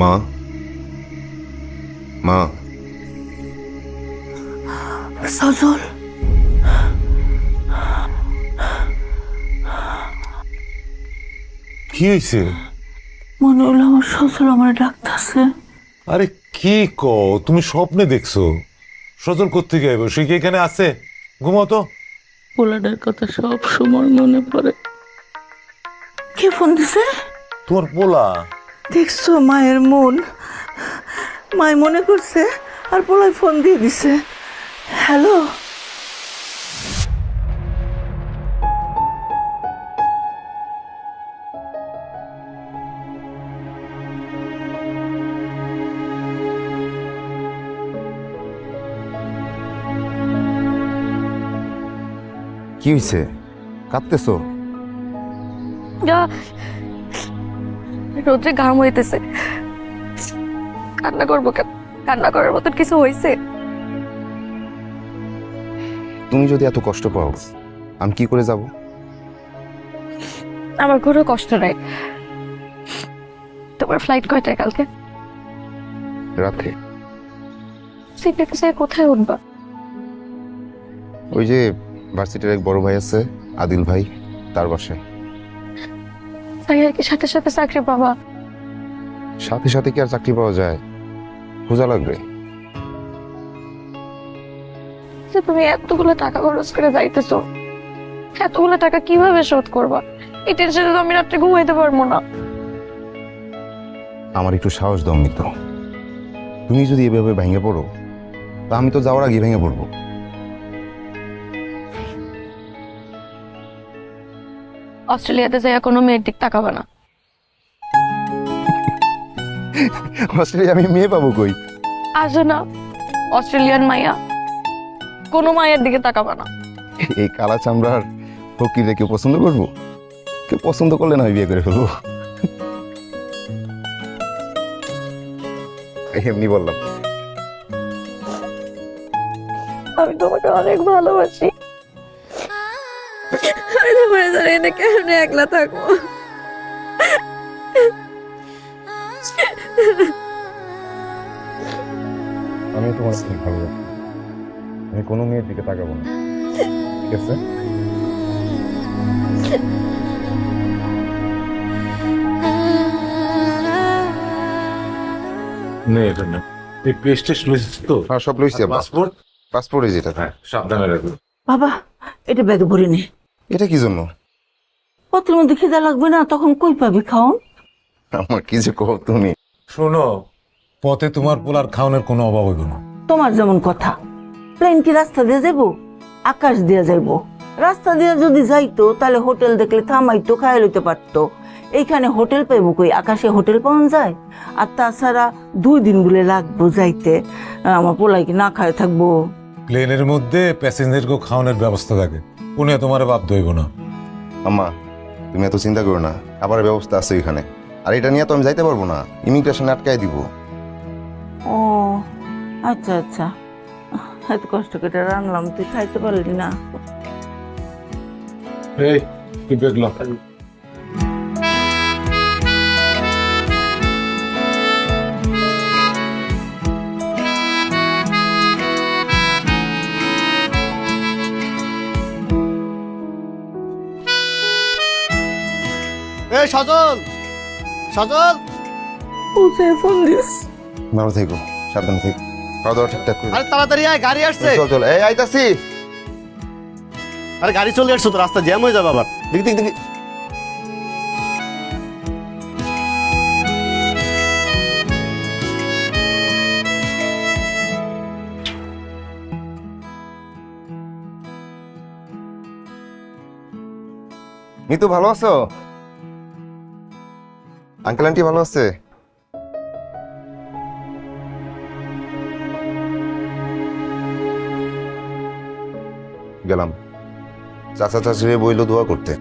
মা, মা, সজল, কি হয়েছে? মনে হলো আমার সজল আমার ডাকতেছে। আরে কি কও, তুমি স্বপ্নে দেখছো? সজল কোত্থেকে আইব? সে কি এখানে আছে? ঘুমাও তো। পোলাডার কথা সব সময় মনে পড়ে। কে ফোন দিছে? তোমার পোলা। দেখছো মায়ের মন, মায় মনে করছে আর পোলায় ফোন দিয়ে দিছে। হ্যালো, কি হয়েছে? কাঁদতেছো? রোদ্রে ঘাম হইতেছে, কান্না করবো কেন? কান্না করার মতন কিছু হয়েছে? তুমি যদি এত কষ্ট পাও, আমি কি করে যাব? আমার কোনো কষ্ট নাই। তোমার ফ্লাইট কয়টায় কালকে? রাতে। সিটে কোথায় উঠবা? ওই যে ভার্সিটির এক বড় ভাই আছে, আদিল ভাই, তার বাসায়। সাইয়ার কি সাথে সাথে চাকরি পাবা? সাথে সাথে কি আর চাকরি পাওয়া যায়? খোঁজা লাগবে। যে তুমি এতগুলো টাকা খরচ করে যাইতেছো, এতগুলো টাকা কিভাবে শোধ করবা? এই টেনশনে তো আমি রাত্রে ঘুমাইতে পারবো না। আমার একটু সাহস দাও মিত্র। তুমি যদি এভাবে ভেঙে পড়ো, তা আমি তো যাওয়ার আগে ভেঙে পড়বো। অস্ট্রেলিয়াতে যাইয়া কোনো মেয়ের দিক তাকাবা না। অস্ট্রেলিয়া আমি মেয়ে পাবো কই? আসো না, অস্ট্রেলিয়ান মাইয়া, কোনো মায়ের দিকে তাকাবা না। এই কালা চামড়ার ফকিরে কেউ পছন্দ করবো? কেউ পছন্দ করলে না আমি বিয়ে করে ফেলবো। এমনি বললাম। আমি তোমাকে অনেক ভালোবাসি। আমি তোমার জানি না কেন একলা থাকবো। আমি তোমার অনেক ভালোবাসি। আমি কোনো মেয়ের দিকে তাকাবো না, ঠিক আছে? নে এটা না। এই পেস্ট লইছিস তো? হ্যাঁ, সব লইছি। পাসপোর্ট? পাসপোর্টে যেটা। হ্যাঁ, সাবধানে রাখো। বাবা এটা ব্যাগে ভরে নে। এটা কি জন্য? পত্রের মধ্যে খিদা লাগবে না, তখন কই পাবি খাওন? আমার কি যে কও তুমি। শোনো, পথে তোমার পোলার খাওয়ানোর কোনো অভাব হইব না। তোমার যেমন কথা, প্লেন কি রাস্তা দিয়ে যাবো? আকাশ দিয়ে যাইবো। রাস্তা দিয়ে যদি যাইতো তাহলে হোটেল দেখলে থামাইতো, খাই লইতে পারতো। এইখানে হোটেল পাইবো কই? আকাশে হোটেল পাওয়া যায়? আর তাছাড়া 2 দিন বলে লাগবো যাইতে। আমার পোলাই কি না খায় থাকবো? প্লেনের মধ্যে প্যাসেঞ্জারকে খাওয়ানোর ব্যবস্থা থাকে, কোনো তোমার বাধ্য হইব না। আম্মা, তুমি এত চিন্তা করো না, খাবারের ব্যবস্থা আছে এখানে। আর এটা নিয়ে তো আমি যাইতে পারবো না, ইমিগ্রেশনে আটকায় দিব। ও আচ্ছা আচ্ছা, এত কষ্ট করে রান্নাম, তুই খাইতে পারলি না? এই তুই দেখলাম এই সজল, সজল, বুঝে ফোন দিস। ভালো থেকো, সাবধানে থেকো, খাওয়া দাওয়া ঠিকঠাক করে। আরে তাড়াতাড়ি আয়, গাড়ি আসছে। চল চল, এই আইতাছি। আরে গাড়ি চলে আসছে তো, রাস্তা জ্যাম হয়ে যাবে আবার। দেখি দেখি দেখি। মিতু ভালো আছো? আঙ্কেল আন্টি ভালো আছে? গেলাম। চাচা চাচিরে বইলো দোয়া করতে,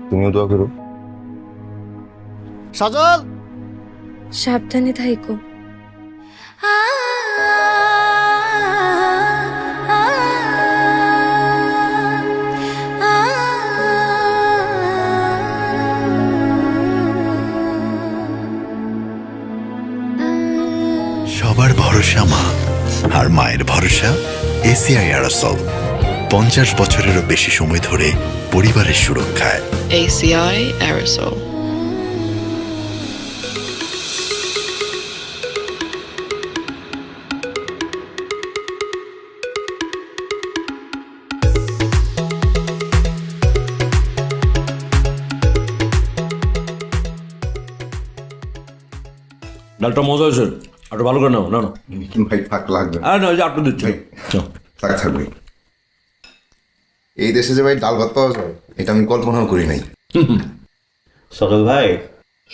তুমিও দোয়া করো। সজল, সাবধানে থাইকো। আর মায়ের ভরসা এসিআই অ্যারোসল 50 বছরেরও বেশি সময় ধরে পরিবারের সুরক্ষায়। ACI Aerosol. ডালটা মজা হয়েছে, একটু ভালো করে নাও। না না ভাই ফাঁক লাগবে আর না, ওই যে আটটু দিচ্ছি। থাক থাকবে। এই দেশে যে ভাই ডাল ভাত পাওয়া যায় এটা আমি কল্পনাও করি নাই। সজল ভাই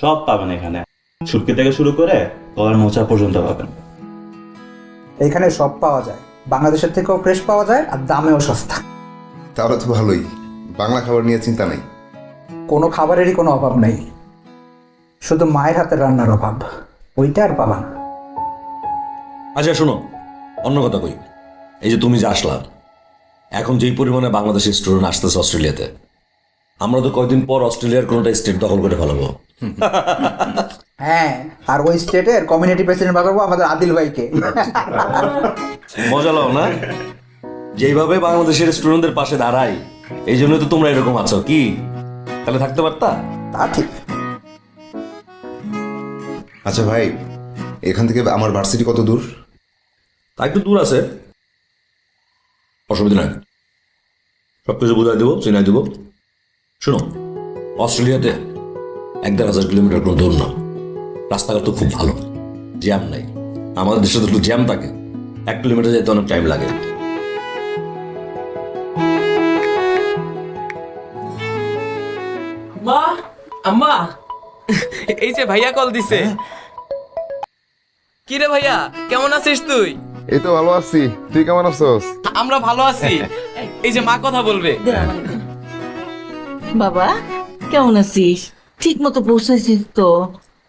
সব পাবেন এখানে, শুটকি থেকে শুরু করে গলার মোচা পর্যন্ত পাবেন। এখানে সব পাওয়া যায়, বাংলাদেশের থেকেও ফ্রেশ পাওয়া যায় আর দামেও সস্তা। তাহলে তো ভালোই, বাংলা খাবার নিয়ে চিন্তা নাই। কোনো খাবারেরই কোনো অভাব নেই, শুধু মায়ের হাতের রান্নার অভাব, ওইটা আর পাবা না। আচ্ছা শোনো, অন্য কথা কই, এই যে তুমি যে আসলা, এখন যেই পরিমাণে বাংলাদেশের স্টুডেন্ট আসতেছে অস্ট্রেলিয়াতে, আমরা তো কয়েকদিন পর অস্ট্রেলিয়ার কোনোটা স্টেট দখল করে ফেলাবো। হ্যাঁ, আর ওই স্টেটের কমিউনিটি প্রেসিডেন্ট বানাবো আমাদের আদিল ভাইকে। মজা লাও না? যেইভাবে বাংলাদেশের স্টুডেন্টদের পাশে দাঁড়াই, এই জন্য তো তোমরা এরকম আছো। কি তাহলে থাকতে পারতা? তা ঠিক। আচ্ছা ভাই, এখান থেকে আমার ভার্সিটি কত দূর? তা একটু দূর আছে, অসুবিধা নাই, সবকিছু বুঝাই দেবো, চিনাই দেবো। শোনো, অস্ট্রেলিয়াতে 1,500 কিলোমিটার কোনো দূর না, রাস্তাঘাট তো খুব ভালো, জ্যাম নাই। আমাদের দেশে তো একটু জ্যাম থাকে, 1 কিলোমিটার যেতে অনেক টাইম লাগে। মা, আম্মা, এই যে ভাইয়া কল দিছে। কি রে ভাইয়া, কেমন আছিস তুই? এই তো ভালো আছি, তুই কেমন আছিস? আমরা ভালো আছি। এই যে মা কথা বলবে। বাবা কেমন আছিস? ঠিক মতো পৌঁছাইছিস তো?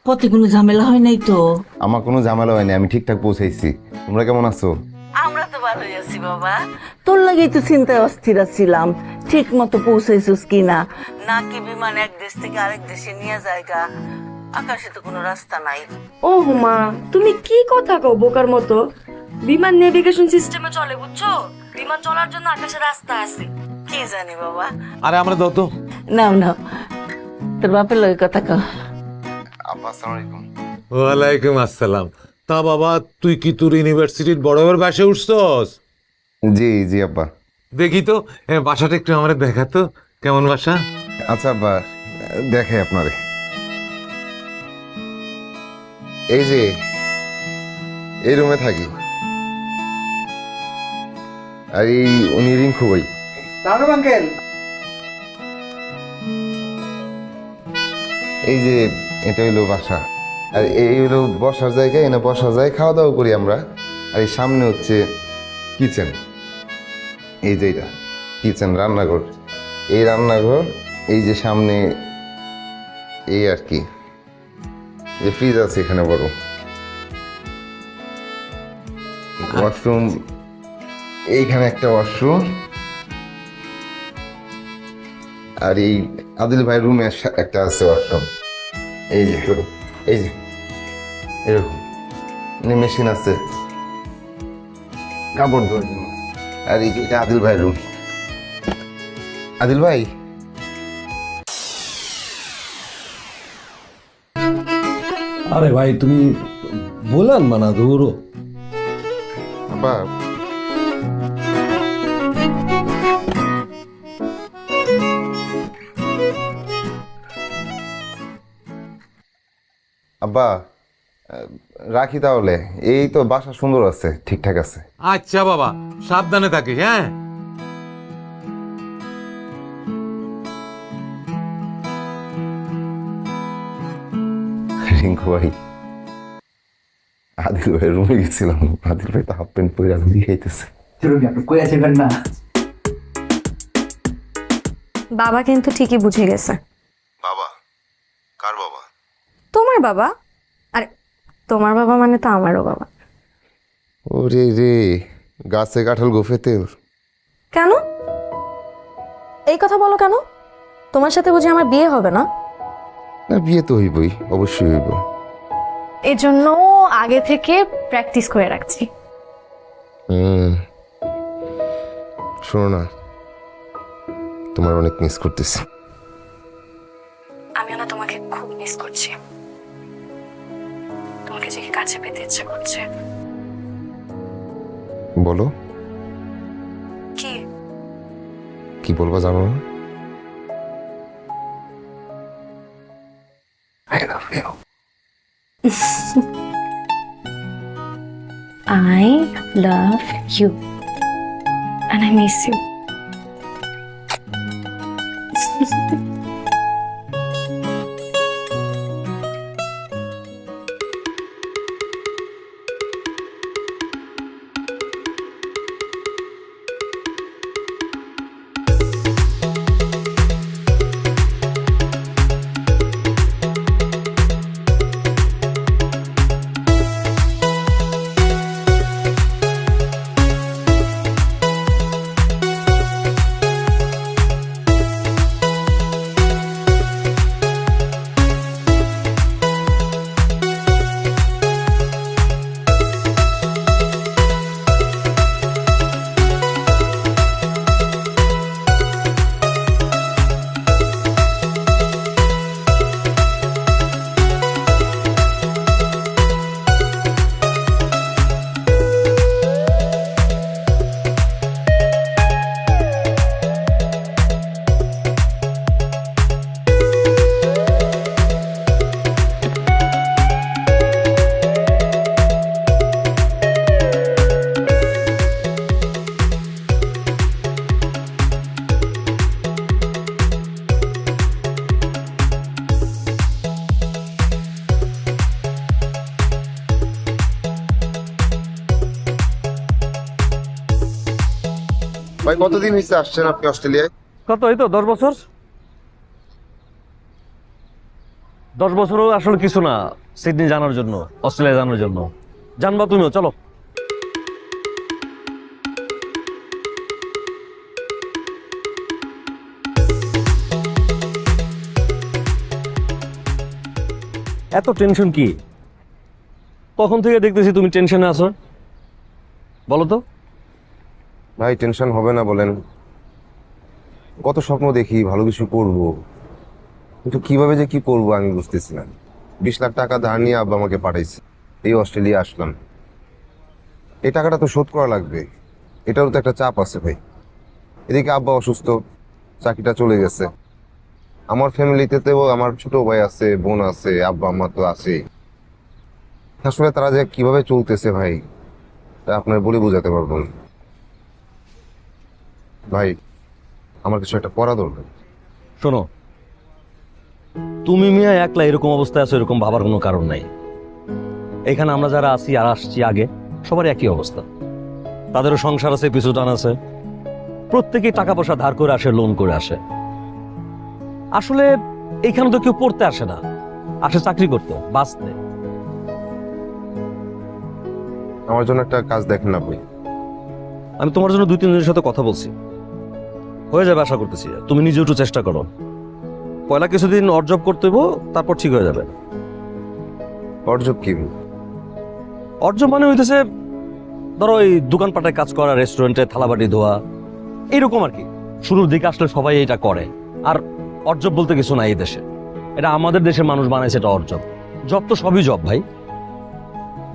পথে কোনো ঝামেলা হয় নাই তো? আমার কোনো ঝামেলা হয়নি, আমি ঠিকঠাক পৌঁছাইছি। তোমরা কেমন আছো? আমরা তো ভালোই আছি বাবা। তোর লাগেই তো চিন্তায় অস্থির ছিলাম, ঠিক মতো পৌঁছাইছিস কিনা, নাকি বিমান এক দেশ থেকে আরেক দেশে নিয়ে জায়গা, আকাশে তো কোনো রাস্তা নাই। ও মা, তুমি কি কথা কও বোকার মতো? বিমান নেভিগেশন সিস্টেমে চলে, বুঝছো? বিমান চলার জন্য আকাশে রাস্তা আছে। কি জানি বাবা। আরে আমরা দাও তো। নাও নাও, তোর বাপের লগে কথা কও। আপা আসসালামু আলাইকুম। ওয়ালাইকুম আসসালাম। তা বাবা, তুই কি তোর ইউনিভার্সিটির বড় বাসে উঠছস? জি জি আব্বা। দেখি তো বাসাটা একটু আমার দেখাতো, কেমন বাসা? আচ্ছা আব্বা, দেখে আপনারে। এই যে এই রুমে থাকি, আর এই উনি রিঙ্কু ভাই। দাঁড়ানো আঙ্কেল। এই যে এটা হইলো বাসা, আর এই হইলো বসার জায়গা, এনে বসা যায়, খাওয়া দাওয়া করি আমরা। আর এই সামনে হচ্ছে কিচেন, এই যে এটা কিচেন, রান্নাঘর, এই রান্নাঘর, এই যে সামনে এই আর কি, যে ফ্রিজ আছে এখানে বড়, ওয়াশরুম, এইখানে একটা ওয়াশরুম, আর এই আদিল ভাই রুমে একটা আছে ওয়াশরুম। এই যে এই যে এরকম মেশিন আছে কাপড় ধোয়ার জন্য। আর এই যে এটা আদিল ভাই রুম। আদিল ভাই, আরে ভাই তুমি বলেন মানা দৌড়ো। আব্বা আব্বা, রাখি তাহলে। এই তো বাসা সুন্দর আছে, ঠিকঠাক আছে। আচ্ছা বাবা, সাবধানে থাকিস। হ্যাঁ রিঙ্কু ভাই, আদিল ভাই রুমে গেছিলাম, আদিল ভাই তো হাফ প্যান্ট পরে রাজনীতি খাইতেছে। কই আছেন না? বাবা কিন্তু ঠিকই বুঝে গেছে। বাবা? কার বাবা? তোমার বাবা। আরে তোমার বাবা মানে তো আমারও বাবা। ওরে রে, গাছে কাঁঠাল গোফে তেল। কেন এই কথা বলো কেন? তোমার সাথে বুঝি আমার বিয়ে হবে না? না, বিয়ে তো হইবই, অবশ্যই হইব। এজন্য আগে থেকে প্র্যাকটিস করে রাখছি। শোনো না, তোমার অনেক মিস করতেছি। আমিও না তোমাকে খুব মিস করছি, তোমাকে যে কাছে পেতে ইচ্ছে করছে। বলো, কি কি বলবা জানো না? I love you. I love you and I miss you. ভাই কতদিন হয়েছে আসছেন আপনি অস্ট্রেলিয়ায়? কত এই তো 10 বছর। 10 বছরও আসলে কিছু না সিডনি জানার জন্য, অস্ট্রেলিয়া জানার জন্য। জানবা তুমিও, চলো। এত টেনশন কি? কখন থেকে দেখতেছি তুমি টেনশনে আছো, বলো তো। ভাই টেনশন হবে না বলেন? কত স্বপ্ন দেখি, ভালো কিছু করবো, কিন্তু কিভাবে যে কি করবো আমি বুঝতেছি না। 20 লাখ টাকা ধার নিয়ে আব্বা আমাকে পাঠাইছে, এই অস্ট্রেলিয়া আসলাম। এই টাকাটা তো শোধ করা লাগবে, এটারও তো একটা চাপ আছে ভাই। এদিকে আব্বা অসুস্থ, চাকরিটা চলে গেছে। আমার ফ্যামিলিতে তো আমার ছোট ভাই আছে, বোন আছে, আব্বা আম্মা তো আছেই। আসলে তারা যে কিভাবে চলতেছে ভাই, তা আপনার বলে বোঝাতে পারবো না। ভাই আমার কিছু একটা করা দরকার। শোনো, তুমি মিয়া একলা এরকম অবস্থায় আছো এরকম ভাবার কোনো কারণ নাই। এখানে আমরা যারা আছি আর আসছি আগে, সবার একই অবস্থা। তাদেরও সংসার আছে, পিছু টান আছে, প্রত্যেকেই টাকা পয়সা ধার করে আসে, লোন করে আসে। আসলে এখানে তো কেউ পড়তে আসে না, আসে চাকরি করতে, বাঁচতে। আমার জন্য একটা কাজ দেখেন না ভাই। আমি তোমার জন্য 2-3 দিনের সাথে কথা বলছি, হয়ে যাবে আশা করতেছি। তুমি নিজে একটু চেষ্টা করো, পয়লা কিছুদিন অর্জব করতে হইব, তারপর ঠিক হয়ে যাবে। অর্জব কি? অর্জব মানে হইতেছে ধরো এই দোকানপাটে কাজ করা, রেস্টুরেন্টে থালাবাটি ধোয়া, এইরকম আর কি। শুরুর দিকে আসলে সবাই এটা করে, আর অর্জব বলতে কিছু নাই এই দেশে। এটা আমাদের দেশের মানুষ বানাইছে এটা অর্জব। জব তো সবই জব ভাই।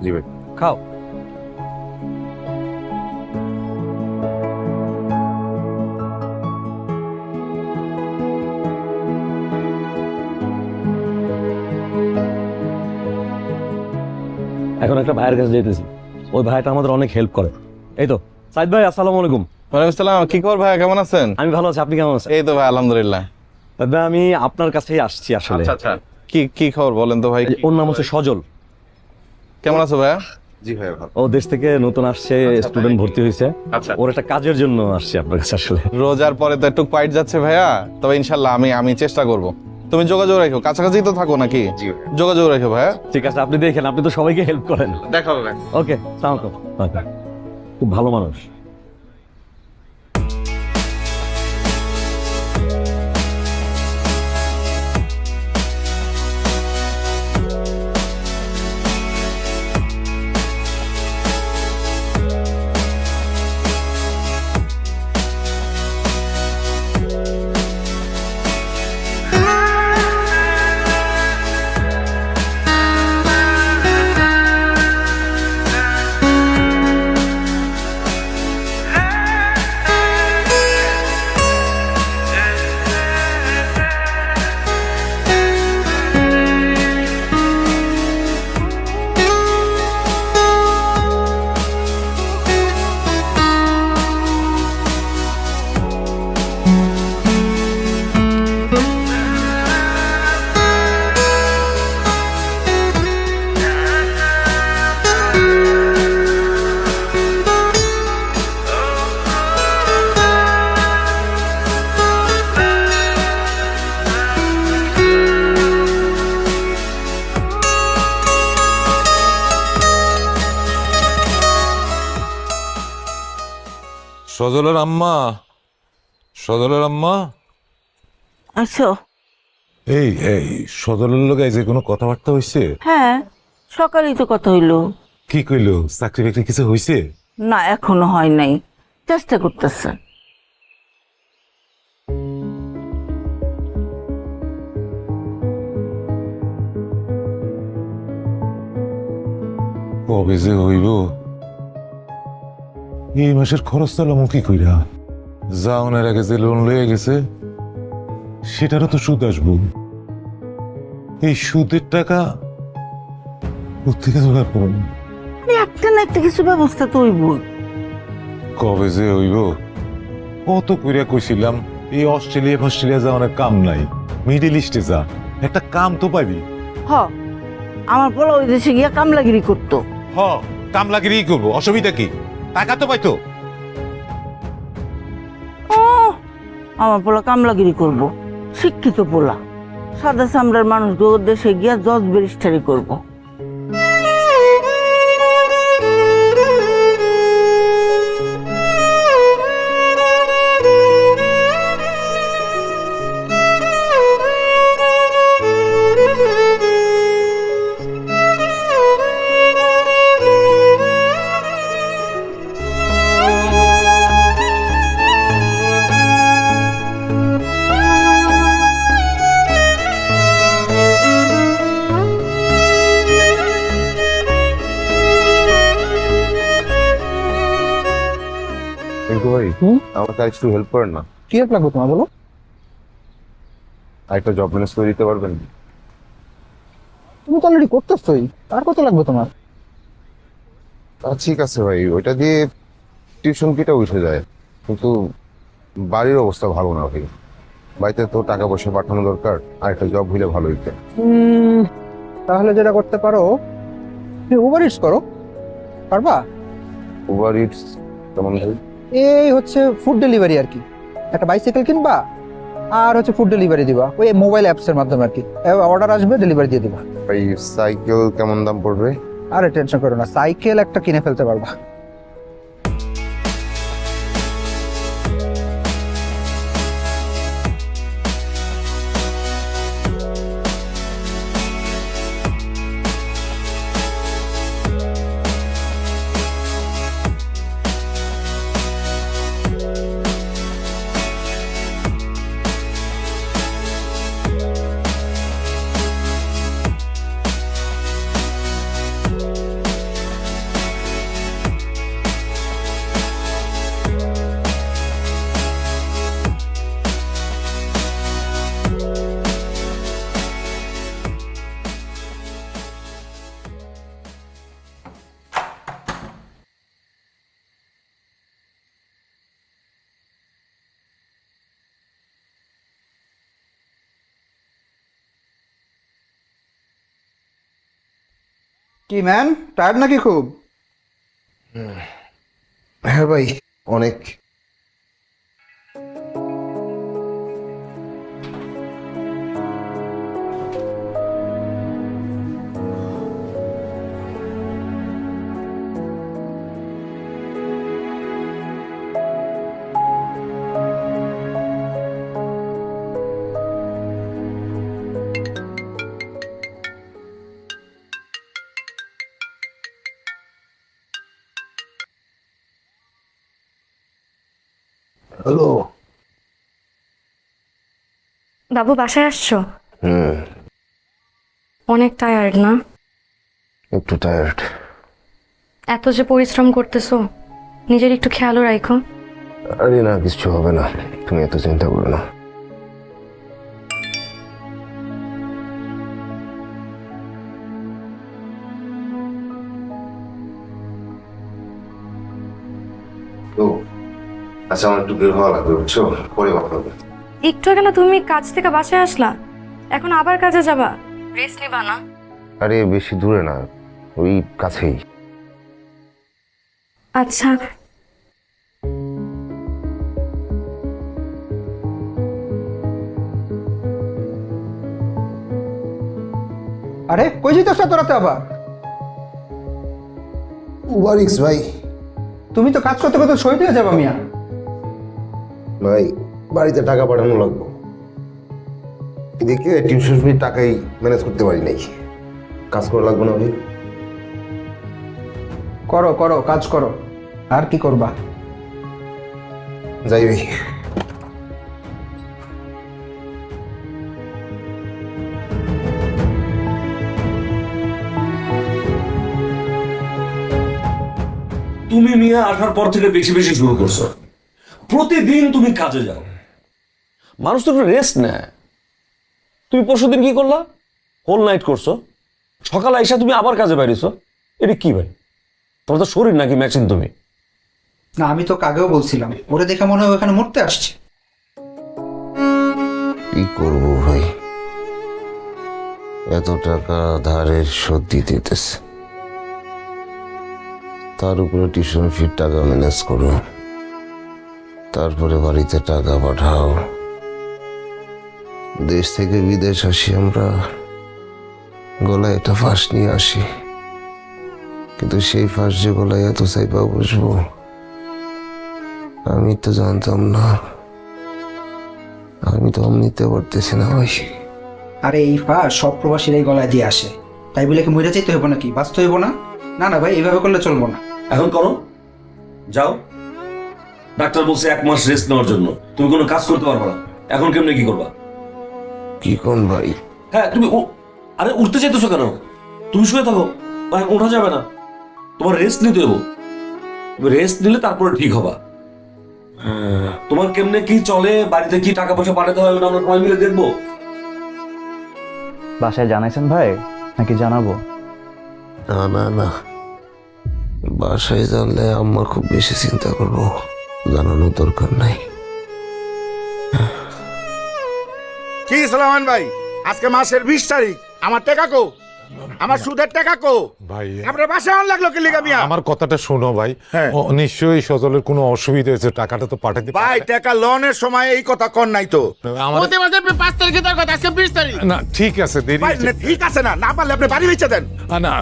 জি ভাই। খাও। এখন একটা ভাইয়ের কাছে যেতেছি, ওই ভাইটা আমাদের অনেক হেল্প করে। এই তো সাইদ ভাই, আসসালামু আলাইকুম। ওয়ালাইকুম আসসালাম। কি খবর ভাই, কেমন আছেন? আমি ভালো আছি, আপনি কেমন আছেন? এই তো ভাই আলহামদুলিল্লাহ। দাদা আমি আপনার কাছেই আসছি আসলে। আচ্ছা, কি খবর বলেন তো ভাই? ওর নাম হচ্ছে সজল। কেমন আছো ভাইয়া? জি ভাই ভালো। ও দেশ থেকে নতুন আসছে, স্টুডেন্ট ভর্তি হয়েছে। আচ্ছা, ওর একটা কাজের জন্য আসছে আপনার কাছে আসলে। রোজার পরে তো একটু কোয়াইট যাচ্ছে ভাইয়া, তবে ইনশাল্লাহ আমি চেষ্টা করব। তুমি যোগাযোগ রাখো, কাছাকাছি তো থাকো নাকি? যোগাযোগ রাখো ভাইয়া। ঠিক আছে, আপনি দেখেন, আপনি তো সবাইকে হেল্প করেন। দেখা হবে। ওকে, সালাম। খুব ভালো মানুষ। সজলের আম্মা, সজলের আম্মা। আচ্ছা। এই এই সজলের লোক যে কোনো কথাবার্তা হয়েছে? হ্যাঁ, সকালেই তো কথা হইলো। কি কইলো? চাকরি বাকরি কিছু হয়েছে? না, এখনো হয় নাই, চেষ্টা করতেছে। কবে যে হইব? এই মাসের খরচ চালামো কি কইরা? যাওনের আগে যে লোন লয়ে গেছে সেটারও তো সুদ আসবো। এই সুদের টাকা কোথেকে জোগাড় করব? একটা না একটা কিছু ব্যবস্থা তো হইবই। কবে যে হইব? কত কইরা কইছিলাম এই অস্ট্রেলিয়া যাওয়ার কাম নাই, মিডল ইস্টে যা, একটা কাম তো পাবি। হ, আমার পোলা ওই দেশে গিয়া কামলাগিরি করতো। হ, কামলাগিরি করবো, অসুবিধা কি? টাকা তো পাইতো। আমার পোলা কামলাগিরি করবো, শিক্ষিত পোলা, সাদা চামড়ার মানুষ দেশে গিয়া জজ ব্যারিস্টারি করবো। ভাই, আমাকে আর একটু হেল্প করেন না। কি হেল্প লাগবে তোমার বলো? আরেকটা জব ম্যানেজ করে দিতে পারবেন? তুমি তো অলরেডি করতেছই, আর কত লাগবে তোমার? ঠিক আছে ভাই, ওইটা দিয়ে টিউশন ফিটা উঠে যায়, কিন্তু বাড়ির অবস্থা ভালো না ভাই। বাড়িতে তো টাকা পয়সা পাঠানো দরকার, আর একটা জব হইলে ভালো হইতে। তাহলে যেটা করতে পারো, তুমি উবার ইটস করো, পারবা? উবার ইটস কেমন ভাই? এই হচ্ছে ফুড ডেলিভারি আর কি। একটা বাইসাইকেল কিনবা আর হচ্ছে ফুড ডেলিভারি দিবা, ওই মোবাইল অ্যাপস এর মাধ্যমে আর কি। অর্ডার আসবে, ডেলিভারি দিয়ে দিবা। ভাই সাইকেল কেমন দাম পড়বে? আরে টেনশন করো না, সাইকেল একটা কিনে ফেলতে পারবা। কি ম্যান, টায়ার্ড নাকি খুব? হ্যাঁ ভাই, অনেক। হ্যালো। বাবু, বাসায় আসছো? অনেক টায়ার্ড না? একটু টায়ার্ড। এত যে পরিশ্রম করতেছো, নিজের একটু খেয়ালও রাখো। আরে না, কিছু হবে না, তুমি এত চিন্তা করো না। আচ্ছা, আমার একটু বের হওয়া লাগবে, বুঝছো? পরে কথা হবে। একটু আগে না তুমি কাজ থেকে বাসায় আসলা, এখন আবার কাজে যাবা? রেস্ট নিবা না? আরে বেশি দূরে না, ওই কাছেই। আচ্ছা। আরে কই যেতেছ এত রাতে আবার? উবার ইটস ভাই। তুমি তো কাজ করতে করতে শহীদ হয়ে যাবা মিয়া। ভাই বাড়িতে টাকা পাঠানো লাগবে, এদিকে টিউশন ফির টাকাই ম্যানেজ করতে পারি নাই। কাজ করা লাগবে না ভাই? করো করো, কাজ করো, আর কি করবা? যাই ভাই। তুমি মিয়া আসার পর থেকে বেশি বেশি শুরু করছো। প্রতিদিন তুমি কাজে যাও, মানুষ তো একটু রেস্ট নেয়। তুমি পরশুদিন কি করলা? হোল নাইট করছো, সকালে আইসা তুমি আবার কাজে বাইরেছো। এটা কি ভাই? তোমার তো শরীর নাকি মেশিন? তুমি না, আমি তো আগেও বলছিলাম, ওরে দেখে মনে হয় ওখানে মরতে আসছে। কি করবো ভাই, এত টাকা ধারের শোধ দিতেছে, তার উপরে টিউশন ফির টাকা ম্যানেজ করো, তারপরে বাড়িতে টাকা পাঠাও। দেশ থেকে বিদেশ আসি আমরা, গলায় একটা ফাঁস নিয়ে আসি, কিন্তু সেই ফাঁস যে গলায় এত চাইপা বসবো আমি তো জানতাম না। আমি তো নিতে পারতেছি না ভাই। আরে এই ফাঁস সব প্রবাসীরাই গলায় দিয়ে আসে, তাই বলে কি মরে যেতে হইব নাকি? বাঁচতে হইব না? না না ভাই, এইভাবে করলে চলবো না। এখন করো, যাও। ডাক্তার বলছে 1 মাস রেস্ট নেওয়ার জন্য। তুমি কোনো কাজ করতে পারবে না। এখন কেমনে কি করবা? কি কোন ভাই? হ্যাঁ তুমি আরে উঠতে চাইতেছো কেন? তুমি শুয়ে থাকো, ওঠা যাবে না। তোমার রেস্ট নিতে দেবো, রেস্ট নিলে তারপরে ঠিক হবা। তোমার কেমনে কি চলে, বাড়িতে কি টাকা পয়সা পাঠাতে হয় ওটা আমরা সবাই মিলে দেখবো। বাসায় জানাইছেন ভাই নাকি জানাবো? না না না, বাসায় জানলে আম্মা খুব বেশি চিন্তা করবো, জানানোর দরকার নাই। কি সালামান ভাই, আজকে মাসের 20 তারিখ, আমার টাকা কো? আমার সুদের টাকা কো? ভাই আপনার বাসায় অন লাগলো কি লিগা মিয়া? আমার কথাটা শোনো ভাই। ও, নিশ্চয়ই সজলের কোনো অসুবিধা হয়েছে, টাকাটা তো পাঠাতে ভাই টাকা লোনের সময় এই কথা কর নাই তো। আমার 5 তারিখে তার কথা, আজকে 20 তারিখ। না ঠিক আছে, দেরি ভাই হয়েছে। না, ঠিক আছে না, না পারলে আপনি বাড়ি বেচে দেন। না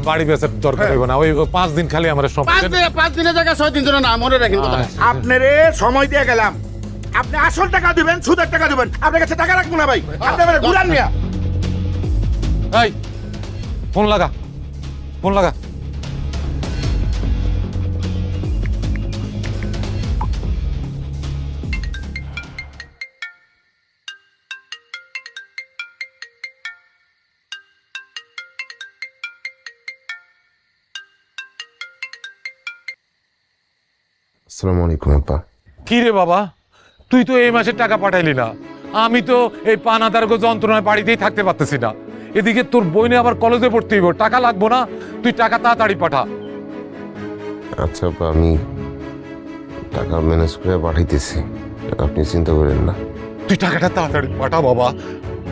বাড়ি বেচার দরকার হইব না, ওই 5 দিন খালি আমরা সময় দেন। 5 দিনের জায়গায় 6 দিন জন্য না, মনে রাখেন কথা। আপনারে সময় দিয়ে গেলাম, আপনি আসল টাকা দিবেন, সুদের টাকা দিবেন। আপনার কাছে টাকা রাখবো না ভাই, আপনি আমার ঘুরান মিয়া। এই ফোন লাগা, ফোন লাগা। আসসালামু আলাইকুম আপা। কি রে বাবা, তুই তো এই মাসে টাকা পাঠাইলি না। আমি তো এই পানাদার যন্ত্রণায় বাড়িতেই থাকতে পারতেছি না। এদিকে তোর বইনে আবার কলেজে পড়তে হইব, টাকা লাগবো না? তুই টাকা তাড়াতাড়ি পাঠা। আচ্ছা আপা, আমি টাকা ম্যানেজ করে পাঠাইতেছি, আপনি চিন্তা করেন না। তুই টাকাটা তাড়াতাড়ি পাঠা বাবা,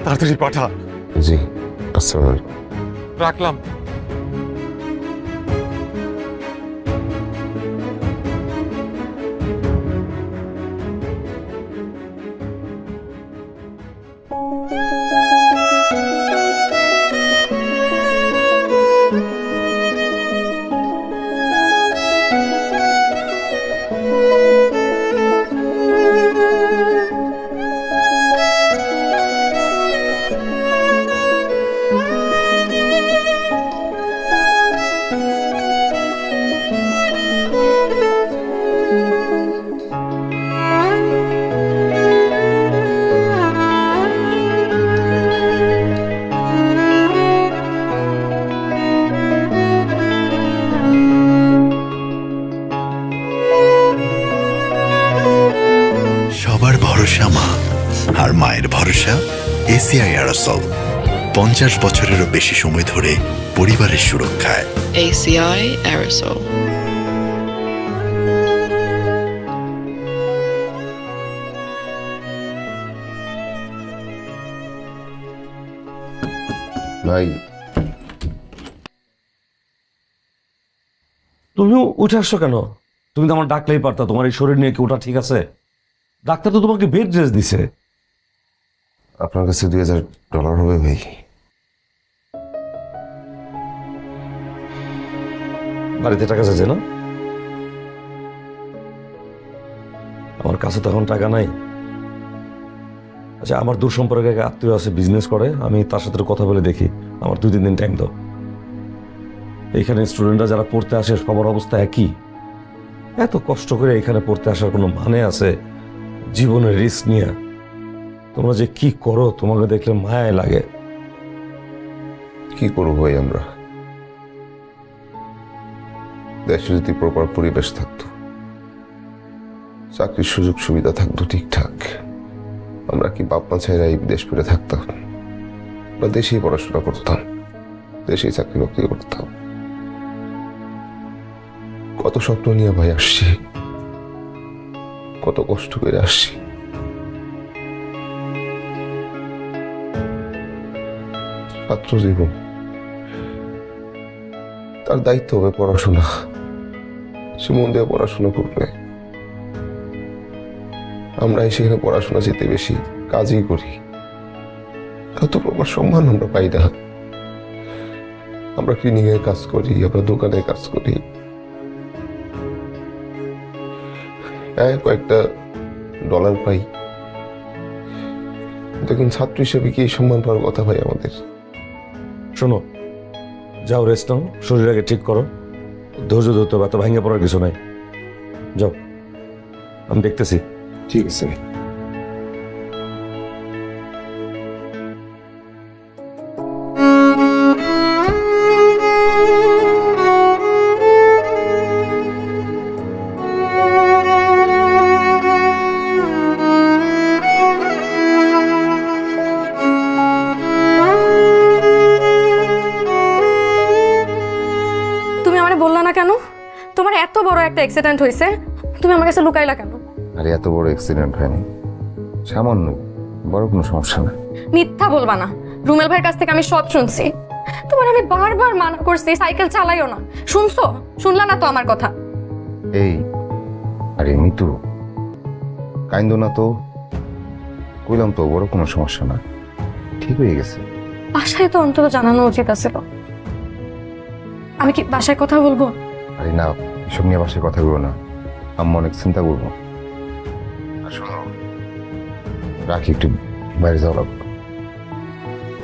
তাড়াতাড়ি পাঠা। জি, আসসালামু আলাইকুম। রাখলাম। সবার ভরসা মা, আর মায়ের ভরসা এসিআই অ্যারোসল। 50 বছরেরও বেশি সময় ধরে পরিবারের সুরক্ষায়। ACI Aerosol. ভাই তুমিও উঠে আসছো কেন? তুমি তো আমার ডাকলেই পারতা। তোমার এই শরীর নিয়ে কি ওটা ঠিক আছে? ডাক্তার তো তোমাকে বেড রেস্ট দিছে। আপনার কাছে $2000 হবে ভাই? বাড়িতে টাকা চাইছে না? আমার কাছে তখন টাকা নাই। আচ্ছা, আমার দূর সম্পর্কে এক আত্মীয় আছে, বিজনেস করে, আমি তার সাথে একটু কথা বলে দেখি। আমার 2-3 দিন টাইম দাও। এইখানে স্টুডেন্টরা যারা পড়তে আসে সবার অবস্থা একই। এত কষ্ট করে এখানে পড়তে আসার কোনো মানে আছে? জীবনের রিস্ক নিয়ে তোমরা যে কি করো, তোমাকে দেখলে মায়ায় লাগে। কি করবো ভাই আমরা? দেশে যদি প্রপার পরিবেশ থাকতো, চাকরির সুযোগ সুবিধা থাকতো ঠিকঠাক, আমরা কি বাপ মা ছেড়ে এই বিদেশ ফিরে থাকতাম? আমরা দেশেই পড়াশোনা করতাম, দেশেই চাকরি বাকরি করতাম। কত স্বপ্ন নিয়ে ভাই আসছি, কত কষ্ট করে আসছি। ছাত্র জীবন, তার দায়িত্ব হবে পড়াশোনা, সে মন দিয়ে পড়াশোনা করবে। আমরা সেখানে পড়াশোনা যেতে বেশি কাজই করি, এত প্রকার সম্মান আমরা পাই না। আমরা ক্লিনিং এর কাজ করি, আমরা দোকানে কাজ করি, কয়েকটা ডলার পাই। দেখুন, ছাত্র হিসেবে কি এই সম্মান পাওয়ার কথা ভাই আমাদের? শোনো, যাও রেস্ট নাও, শরীর আগে ঠিক করো, ধৈর্য ধরতে হবে, এত ভেঙে পড়ার কিছু নাই। যাও, আমি দেখতেছি। ঠিক আছে। তুমি আমারে বললা না কেন? তোমার এত বড় একটা অ্যাক্সিডেন্ট হয়েছে, তুমি আমার কাছে লুকাইলা কেন? আরে এত বড় অ্যাক্সিডেন্ট হয়নি, সামান্য, বড় কোনো সমস্যা না। মিথ্যা বলবা না, রুমেল ভাইয়ের কাছ থেকে আমি সব শুনছি। তোমার আমি বারবার মানা করছি সাইকেল চালাইও না, শুনছো? শুনলা না তো আমার কথা? এই, আরে মিতু, কাইন্দো না তো, কইলাম তো বড় কোনো সমস্যা না, ঠিক হয়ে গেছে। বাসায় তো অন্তত জানানো উচিত আছিল। আমি কি বাসায় কথা বলবো? আরে না, এসব নিয়ে বাসায় কথা বলবো না, আম্মা অনেক চিন্তা করবো। আর শোনো, রাখি, একটু বাইরে যাওয়া লাগবে।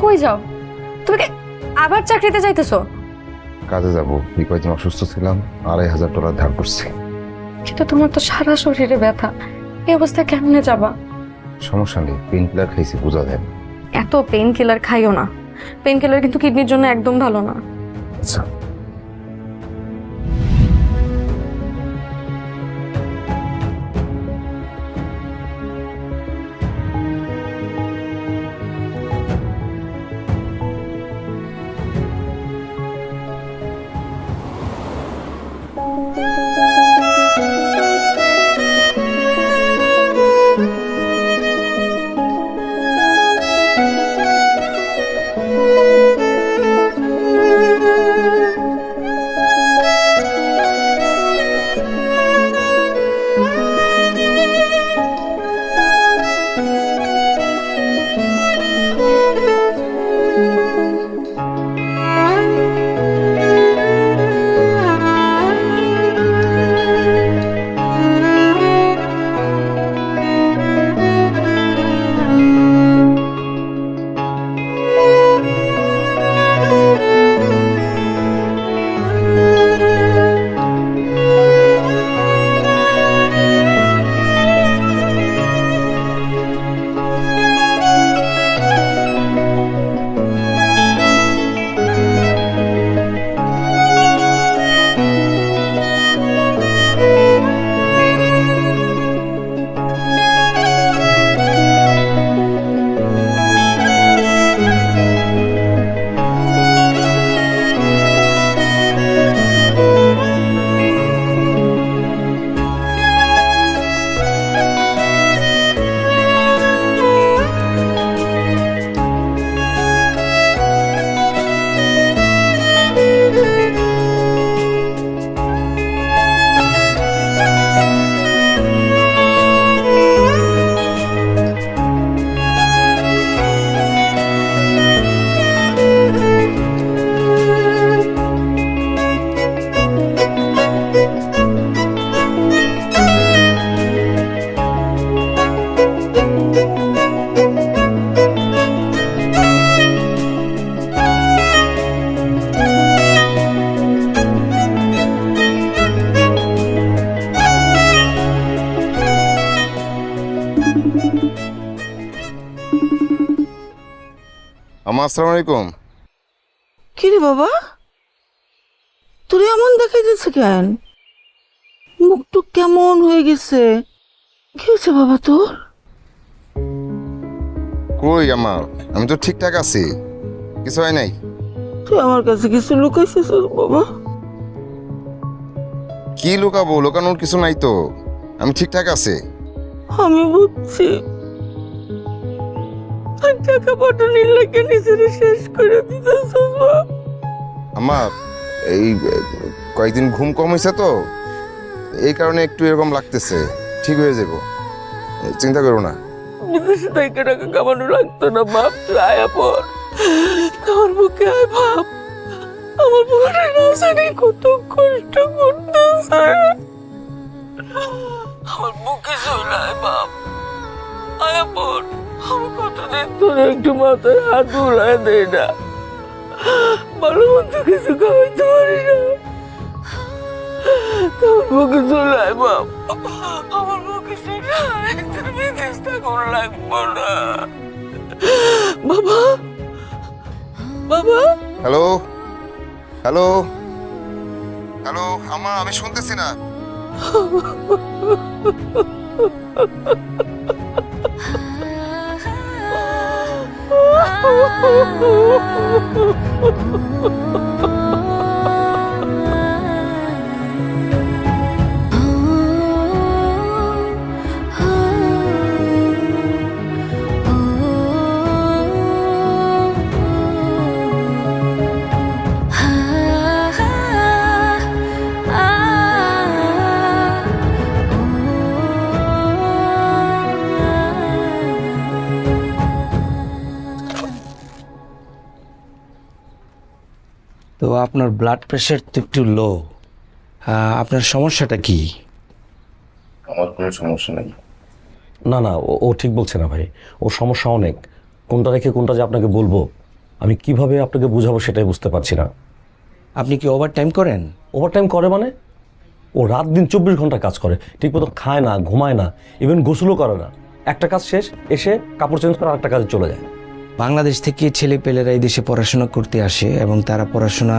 কই যাও? তুমি কি আবার চাকরিতে যাইতেছো? কাজে যাবো, এই কয়েকদিন অসুস্থ ছিলাম, $2,500 ধার করছি। কিন্তু তোমার তো সারা শরীরে ব্যথা, এই অবস্থায় কেমনে যাবা? সমস্যা নেই, পেইন কিলার খাইছি, বোঝা দেন। এত পেইন কিলার খাইও না, পেইন কিলার কিন্তু কিডনির জন্য একদম ভালো না। আচ্ছা। আম্মা আসসালামু আলাইকুম। কি রে বাবা, তোর এমন দেখাইতেছে কেন? মুখটুক কেমন হয়ে গেছে? কি হয়েছে বাবা তোর? কই আম্মা, আমি তো ঠিকঠাক আছি, কিছু হয় নাই। তুই আমার কাছে কিছু লুকাইছিস বাবা? কি লুকাবো, লুকানোর কিছু নাই তো, আমি ঠিকঠাক আছি। আমি বুঝছি টাকা পাঠানোর লাগে নিজের শেষ করে দিতেছ। আম্মা এই কয়েকদিন ঘুম কম হয়েছে তো, এই কারণে একটু এরকম লাগতেছে, ঠিক হয়ে যাব, চিন্তা করো না। বিদেশে থেকে টাকা কামানো লাগতো না বাপ, তুই আয়া পর আমার বুকে আয় বাপ। আমার বুকে না জানি কত কষ্ট করতেছে, আমার বুকে চলে আয় বাপ, আয়া পর। আমি কতদিন ধরে একটু মাথায় হাত বুলাই দেয় না, ভালো মন্দ কিছু খাওয়াইতে পারি না। আমার বুকে চলে আয় বাপ, আমার বুকে চলে আয়, তোর বিদেশ থাকুন লাগবো না বাবা। বাবা, হ্যালো হ্যালো হ্যালো আম্মা, আমি শুনতেছি না। তো আপনার ব্লাড প্রেশার তো একটু লো, আপনার সমস্যাটা কি? আমার কোনো সমস্যা নাই। না না, ও ঠিক বলছে না ভাই, ওর সমস্যা অনেক। কোনটা রেখে কোনটা যে আপনাকে বলবো, আমি কিভাবে আপনাকে বুঝাবো সেটাই বুঝতে পারছি না। আপনি কি ওভার টাইম করেন? ওভার টাইম করে মানে? ও রাত দিন 24 ঘন্টা কাজ করে, ঠিক মতো খায় না, ঘুমায় না, ইভেন গোসলও করে না। একটা কাজ শেষ, এসে কাপড় চেঞ্জ করে আরেকটা কাজে চলে যায়। বাংলাদেশ থেকে ছেলেপেলেরা এই দেশে পড়াশোনা করতে আসে এবং তারা পড়াশোনা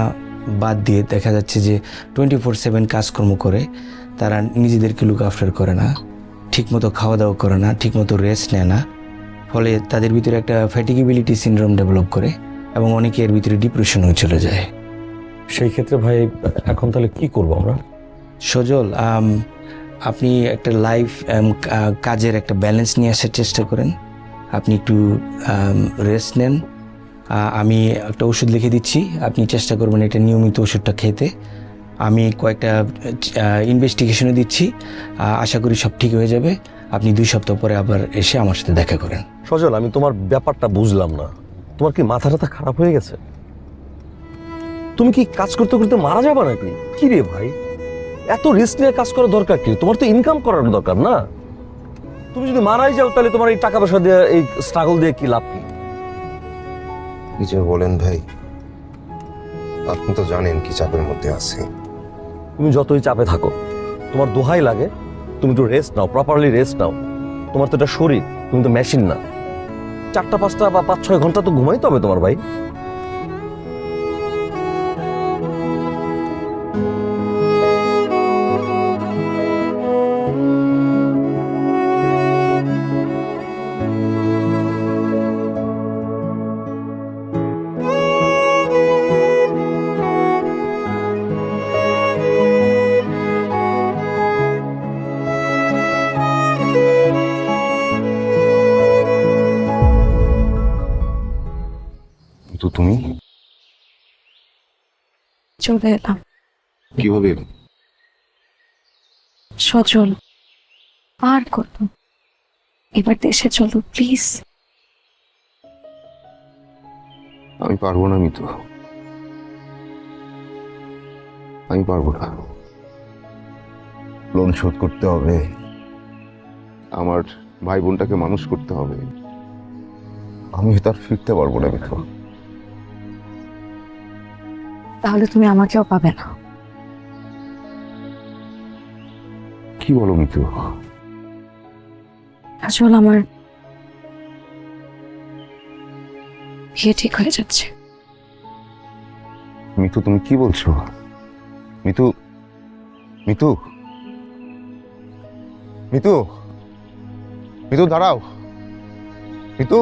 বাদ দিয়ে দেখা যাচ্ছে যে 24/7 কাজকর্ম করে। তারা নিজেদেরকে লুক আফটার করে না, ঠিকমতো খাওয়া দাওয়া করে না, ঠিকমতো রেস্ট নেয় না, ফলে তাদের ভিতরে একটা ফ্যাটিগেবিলিটি সিনড্রোম ডেভেলপ করে এবং অনেকে এর ভিতরে ডিপ্রেশন হয়ে চলে যায়। সেই ক্ষেত্রে ভাই এখন তাহলে কি করবো আমরা? সজল, আপনি একটা লাইফ কাজের একটা ব্যালেন্স নিয়ে আসার চেষ্টা করেন। আপনি একটু রেস্ট নেন, আমি একটা ওষুধ লিখে দিচ্ছি, আপনি চেষ্টা করবেন এটা নিয়মিত ওষুধটা খেতে। আমি কয়েকটা ইনভেস্টিগেশনও দিচ্ছি, আশা করি সব ঠিক হয়ে যাবে। আপনি 2 সপ্তাহ পরে আবার এসে আমার সাথে দেখা করেন। সজল, আমি তোমার ব্যাপারটা বুঝলাম না, তোমার কি মাথাটা খারাপ হয়ে গেছে? তুমি কি কাজ করতে করতে মারা যাবে নাকি? কি রে ভাই, এত রিস্ক নিয়ে কাজ করার দরকার কি? তোমার তো ইনকাম করার দরকার না? তুমি যদি মারাই যাও তাহলে তোমার এই টাকা পয়সা দিয়ে, এই স্ট্রাগল দিয়ে কি লাভ? কি যে বলেন ভাই, আপনি তো জানেন কি চাপের মধ্যে আছি। তুমি যতই চাপে থাকো, তোমার দোহাই লাগে তুমি একটু রেস্ট নাও, প্রপারলি রেস্ট নাও। তোমার তো এটা শরীর, তুমি তো মেশিন না। 4টা 5টা বা 5-6 ঘন্টা তো ঘুমাইতে হবে তোমার ভাই। তো তুমি চলে এলাম। কিভাবে এলে? সজল, আর কত? এবার দেশে চলো প্লিজ। আমি পারবো না মিতু, আমি পারবো না। লোন শোধ করতে হবে, আমার ভাই বোনটাকে মানুষ করতে হবে, আমি তার ফিরতে পারবো না মিতু। তাহলে তুমি আমাকেও পাবে না। কি বলো মিতু? আসলে আমার বিয়ে ঠিক হয়ে যাচ্ছে। মিতু, তুমি কি বলছো? মিতু, মিতু, মিতু, মিতু দাঁড়াও। মিতু,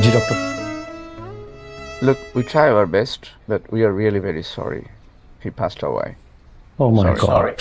জি doctor. Look, we try our best, but we are really very sorry. He passed away. Oh my Sorry, God. sorry.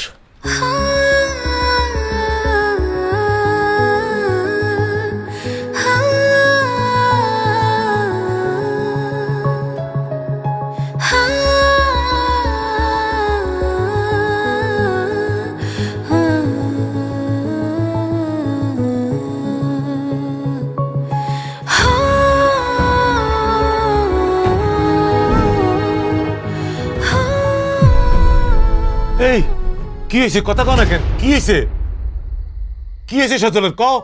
এই কি হয়েছে? কথা কও না কেন? কি হয়েছে? কি হয়েছে সজলের? কও।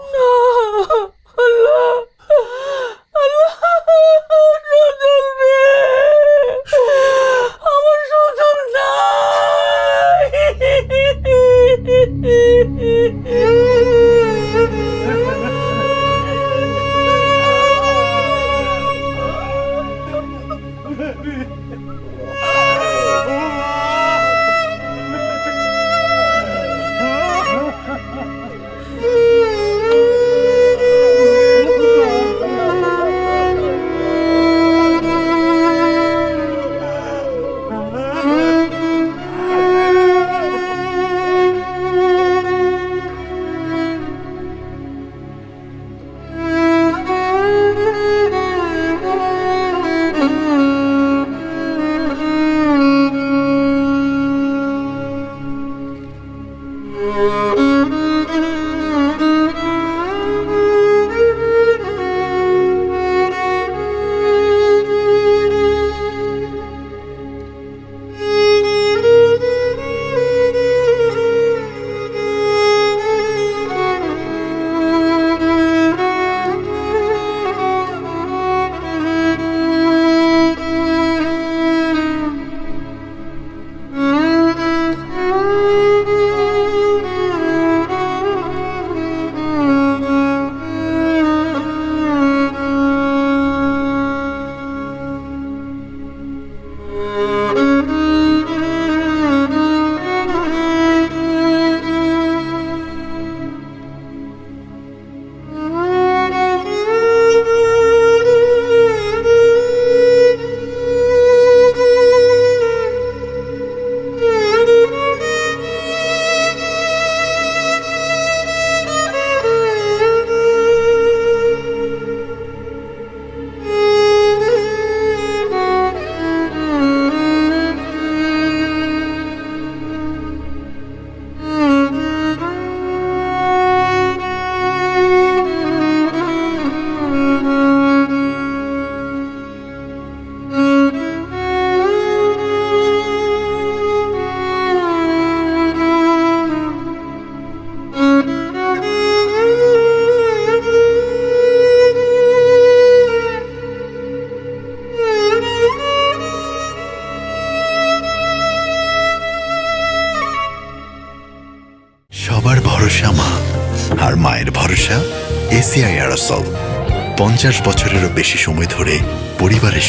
আমার সজল সবার ভরসা মা, আর মায়ের ভরসা এসিআই অ্যারোসল। 50 বছরেরও বেশি সময় ধরে পরিবারের